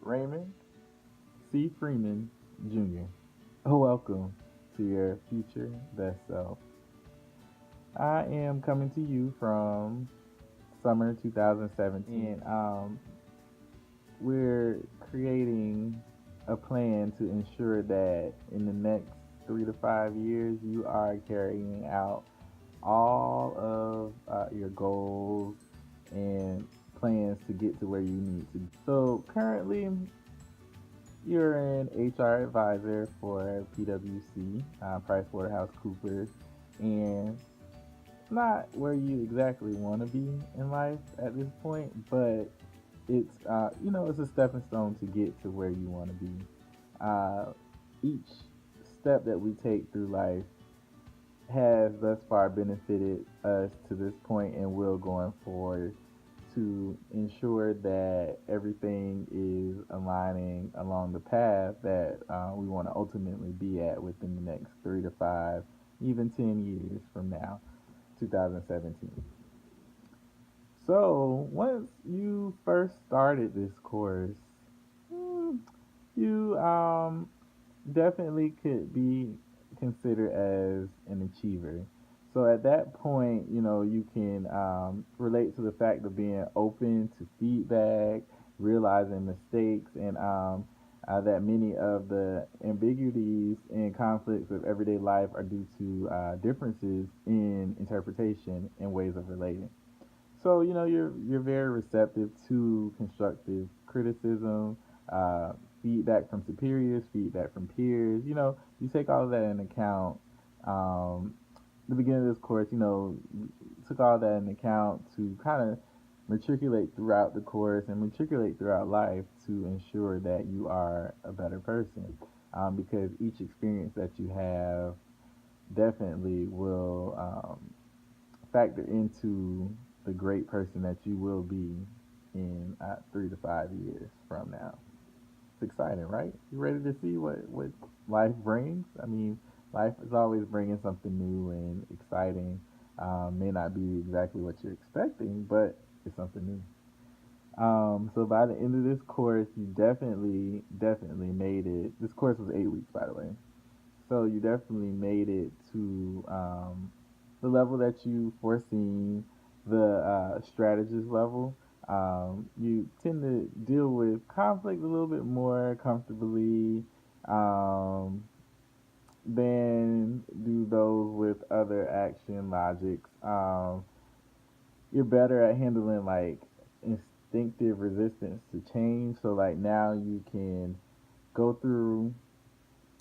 Raymond C. Freeman Jr. Welcome to your future best self. I am coming to you from summer 2017. We're creating a plan to ensure that in the next 3 to 5 years, you are carrying out all of your goals and plans to get to where you need to. So currently, you're an HR advisor for PwC, PricewaterhouseCoopers, and not where you exactly want to be in life at this point, but it's a stepping stone to get to where you want to be. Uh, each step that we take through life has thus far benefited us to this point and will going forward to ensure that everything is aligning along the path that we want to ultimately be at within the next 3 to 5, even 10 years from now, 2017. So once you first started this course, hmm, you definitely could be considered as an achiever. So at that point, you can relate to the fact of being open to feedback, realizing mistakes, and that many of the ambiguities and conflicts of everyday life are due to differences in interpretation and ways of relating. So you're very receptive to constructive criticism, uh, feedback from superiors, feedback from peers. You take all of that into account. The beginning of this course, took all that into account to kind of matriculate throughout the course and matriculate throughout life to ensure that you are a better person. Because each experience that you have definitely will factor into the great person that you will be in 3 to 5 years from now. It's exciting, right? You ready to see what life brings? I mean, life is always bringing something new and exciting. May not be exactly what you're expecting, but it's something new. So by the end of this course, you definitely made it. This course was 8 weeks, by the way. So you definitely made it to the level that you foreseen, the strategist level. You tend to deal with conflict a little bit more comfortably than do those with other action logics. You're better at handling like instinctive resistance to change. So like now you can go through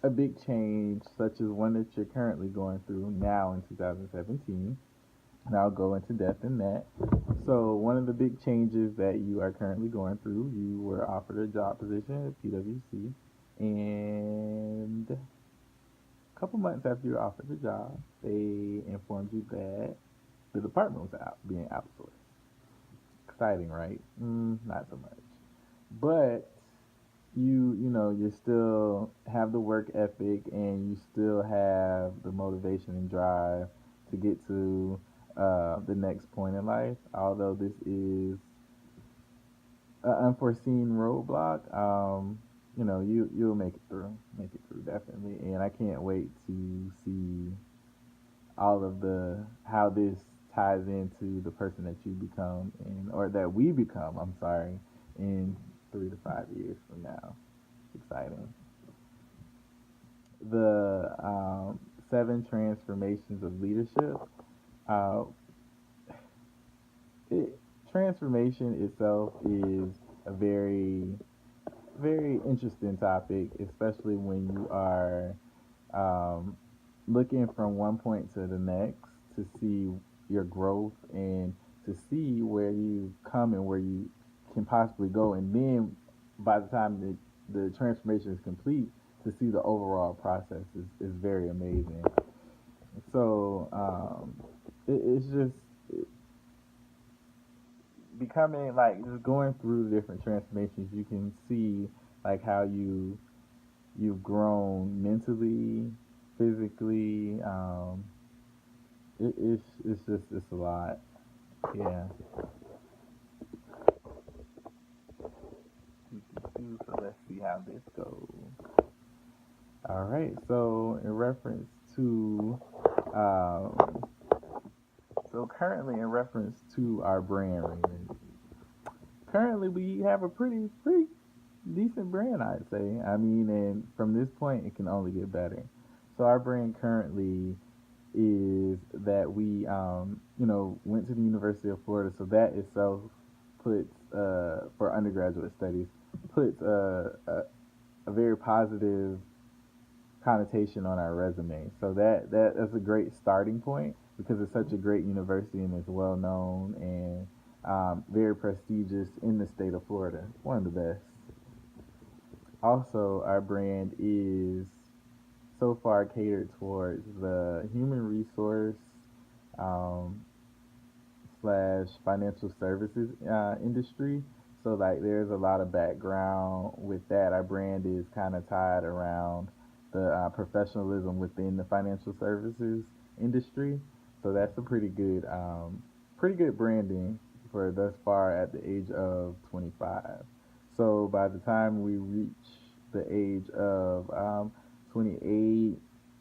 a big change, such as one that you're currently going through now in 2017, and I'll go into depth in that. So, one of the big changes that you are currently going through, you were offered a job position at PwC, and a couple months after you were offered the job, they informed you that the department was being outsourced. Exciting, right? Not so much. But you still have the work ethic and you still have the motivation and drive to get to the next point in life. Although this is an unforeseen roadblock, you'll make it through definitely. And I can't wait to see all of the how this ties into the person that you become and or that we become. I'm sorry, in 3 to 5 years from now. Exciting. The 7 transformations of leadership. Uh, it, Transformation itself is a very interesting topic, especially when you are um, looking from one point to the next to see your growth and to see where you come and where you can possibly go. And then by the time the transformation is complete, to see the overall process is very amazing. So it's just becoming like just going through the different transformations. You can see like how you've grown mentally, physically. It's a lot. Yeah. So let's go. All right. So in reference to, um, so currently in reference to our brand, Raymond, currently we have a pretty decent brand, I'd say. I mean, and from this point, it can only get better. So our brand currently is that we, went to the University of Florida. So that itself puts, for undergraduate studies, puts a very positive connotation on our resume. So that's a great starting point because it's such a great university and it's well known and very prestigious in the state of Florida. One of the best. Also, our brand is so far catered towards the human resource um, slash financial services industry. So like there's a lot of background with that. Our brand is kind of tied around the professionalism within the financial services industry. So that's a pretty good branding for thus far at the age of 25. So by the time we reach the age of 28,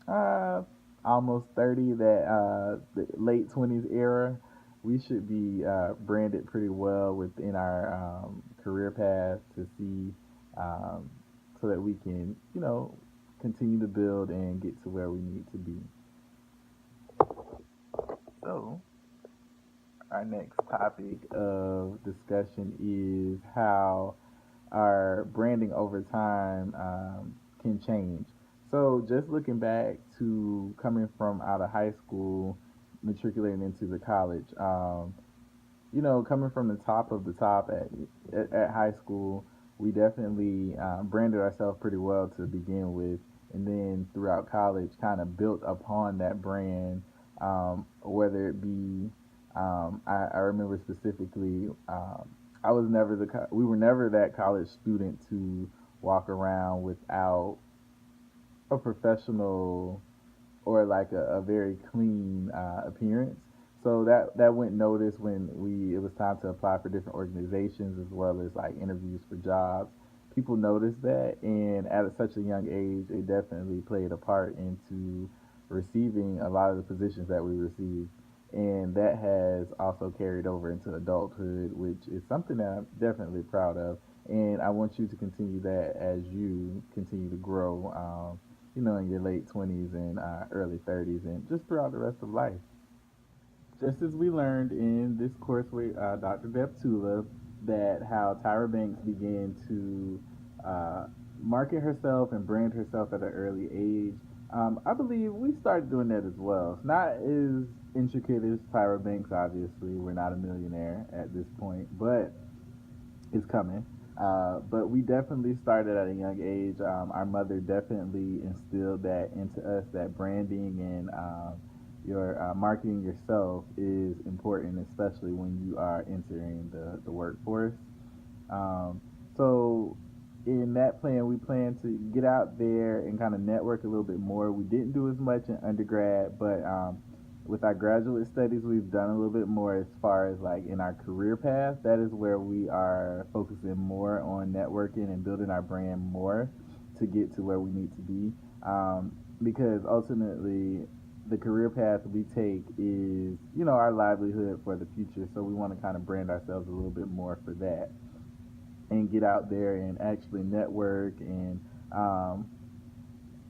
uh, almost 30, that the late 20s era, we should be branded pretty well within our career path to see um, so that we can, continue to build and get to where we need to be. So, our next topic of discussion is how our branding over time can change. So, just looking back to coming from out of high school, matriculating into the college, coming from the top of the top at high school, we definitely branded ourselves pretty well to begin with, and then throughout college, kind of built upon that brand. Whether it be, I remember specifically, I was never we were never that college student to walk around without a professional or like a very clean appearance. So that went noticed when we it was time to apply for different organizations as well as like interviews for jobs. People noticed that, and at such a young age, it definitely played a part into receiving a lot of the positions that we received. And that has also carried over into adulthood, which is something that I'm definitely proud of. And I want you to continue that as you continue to grow. In your late 20s and early 30s, and just throughout the rest of life. Just as we learned in this course with Dr. Deptula, that how Tyra Banks began to uh, market herself and brand herself at an early age, I believe we started doing that as well. It's not as intricate as Tyra Banks, obviously. We're not a millionaire at this point, but it's coming. But we definitely started at a young age. Our mother definitely instilled that into us that branding and your marketing yourself is important, especially when you are entering the workforce. Um, so in that plan, we plan to get out there and kind of network a little bit more. We didn't do as much in undergrad, but with our graduate studies, we've done a little bit more as far as like in our career path. That is where we are focusing more on networking and building our brand more to get to where we need to be. Because ultimately, the career path we take is, our livelihood for the future. So we want to kind of brand ourselves a little bit more for that and get out there and actually network and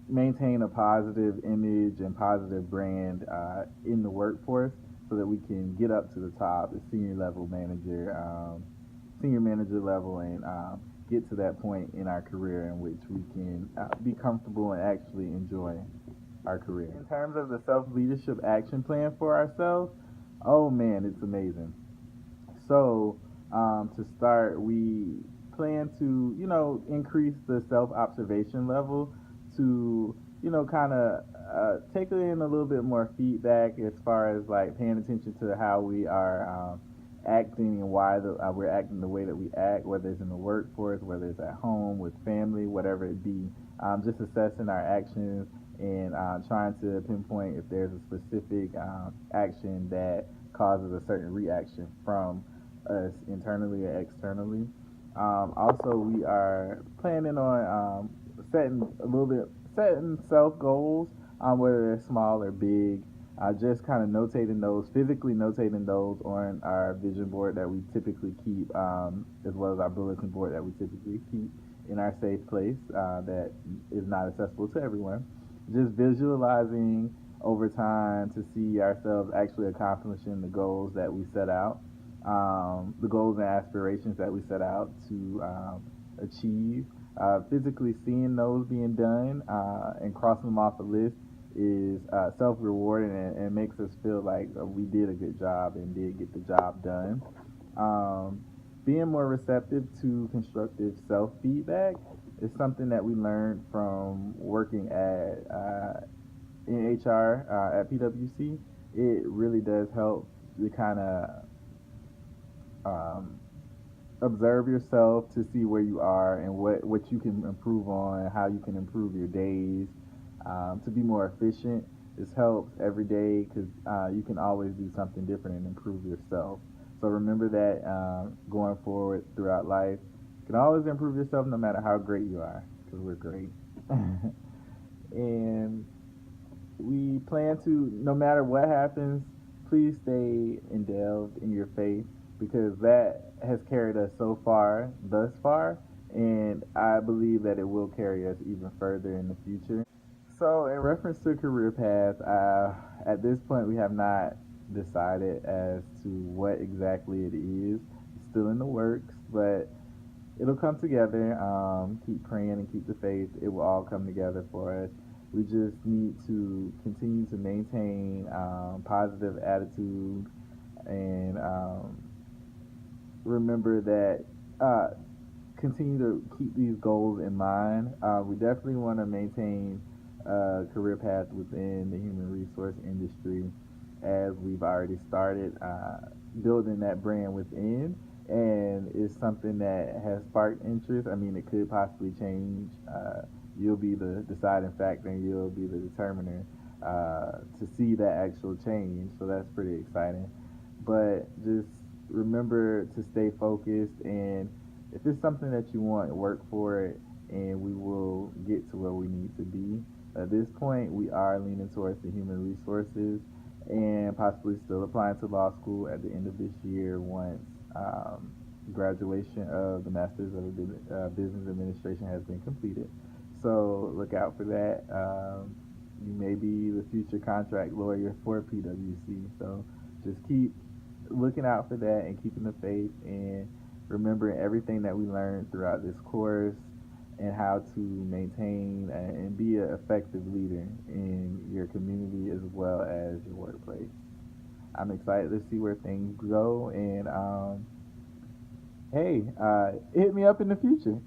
maintain a positive image and positive brand in the workforce so that we can get up to the top, the senior manager level, and get to that point in our career in which we can be comfortable and actually enjoy our career. In terms of the self leadership action plan for ourselves, oh man, it's amazing. So, to start, we plan to, increase the self observation level to, kind of take in a little bit more feedback as far as like paying attention to how we are acting and why we're acting the way that we act, whether it's in the workforce, whether it's at home, with family, whatever it be. Just assessing our actions and trying to pinpoint if there's a specific action that causes a certain reaction from us internally or externally. Also, we are planning on setting a little bit setting self goals, whether they're small or big. Just kind of notating those, physically notating those on our vision board that we typically keep, as well as our bulletin board that we typically keep in our safe place that is not accessible to everyone. Just visualizing over time to see ourselves actually accomplishing the goals that we set out, the goals and aspirations that we set out to achieve. Physically seeing those being done and crossing them off the list is self rewarding and makes us feel like we did a good job and did get the job done. Um, Being more receptive to constructive self feedback is something that we learned from working at in HR at PwC. It really does help to kind of um, observe yourself to see where you are and what you can improve on and how you can improve your days to be more efficient. This helps every day because you can always do something different and improve yourself. So remember that going forward throughout life, you can always improve yourself no matter how great you are because we're great. And we plan to, no matter what happens, please stay endelved in your faith because that has carried us so far, thus far, and I believe that it will carry us even further in the future. So, in reference to career path, at this point, we have not decided as to what exactly it is. It's still in the works, but it'll come together. Keep praying and keep the faith. It will all come together for us. We just need to continue to maintain positive attitude and remember that continue to keep these goals in mind. We definitely want to maintain a career path within the human resource industry as we've already started building that brand within. And it's something that has sparked interest. I mean, it could possibly change. You'll be the deciding factor and you'll be the determiner to see that actual change. So that's pretty exciting. But just remember to stay focused and if it's something that you want, work for it, and we will get to where we need to be. At this point, we are leaning towards the human resources and possibly still applying to law school at the end of this year once graduation of the Master's of Business Administration has been completed. So look out for that. You may be the future contract lawyer for PwC. So just keep looking out for that and keeping the faith and remembering everything that we learned throughout this course and how to maintain and be an effective leader in your community as well as your workplace. I'm excited to see where things go and hey, hit me up in the future.